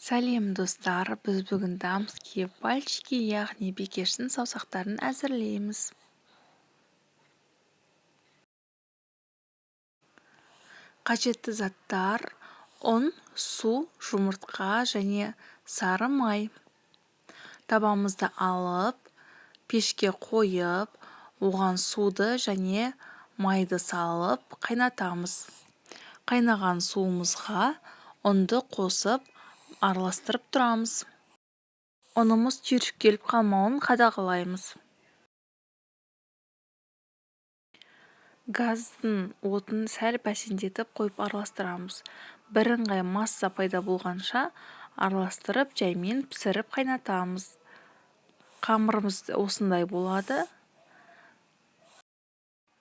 Сәлем достар, біз бүгін дамские пальчики, яғни бикештің саусақтарын әзірлейміз. Қажетті заттар: ұн, су, жұмыртқа және сары май. Табамызды алып, пешке қойып, оған суды және майды салып қайнатамыз. Қайнаған суымызға ұнды қосып, араластырып тұрамыз. Ұнымыз түйіршіктеліп қалмауын қадағалаймыз. Газдың отын сәл бәсеңдетіп қойып араластырамыз. Бірыңғай масса пайда болғанша араластырып, жаймен пісіріп қайнатамыз. Қамырымыз осындай болады.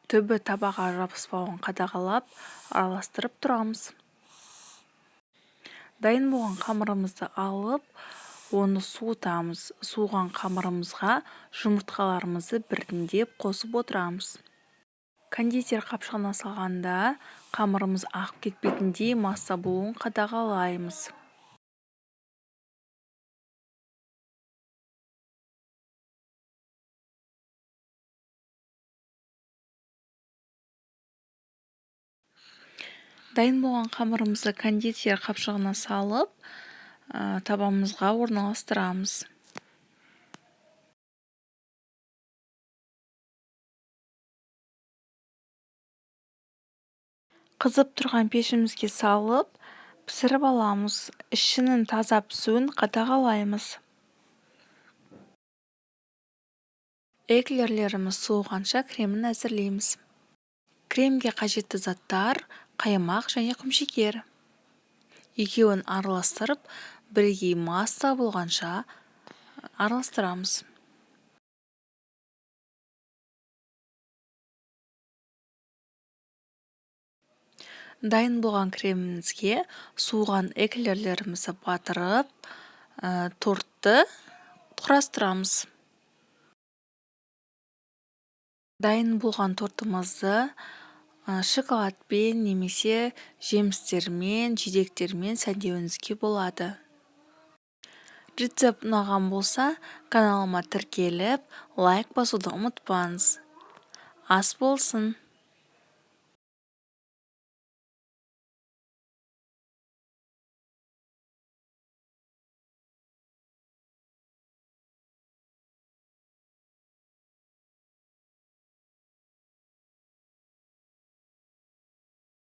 Түбі табаға жабыспауын қадағалап, араластырып тұрамыз. Дайын болған қамырымызды алып, оны суытамыз. Суыған қамырымызға жұмыртқаларымызды біртіндеп қосып отырамыз. Кондитер қапшығына салғанда қамырымыз ағып кетпейтіндей масса болуын қадағалаймыз. Дайын болған қамырымызды кондитер қапшығына салып, табамызға орналастырамыз. Қызып тұрған пешімізге салып, пісіріп аламыз. Ішінің таза пісуін қадағалаймыз. Эклерлеріміз суығанша кремін әзірлейміз. Кремге қажетті заттар: қаймақ және құмшекер. Екеуін араластырып, бірегей масса болғанша араластырамыз. Дайын болған кремімізге суыған эклерлерімізді батырып, тортты құрастырамыз. Дайын болған тортымызды шоколадпен немесе жемістермен, жидектермен сәндеуіңізге болады. Рецепт ұнаған болса, каналыма тіркеліп, лайк басуды ұмытпаңыз. Ас болсын!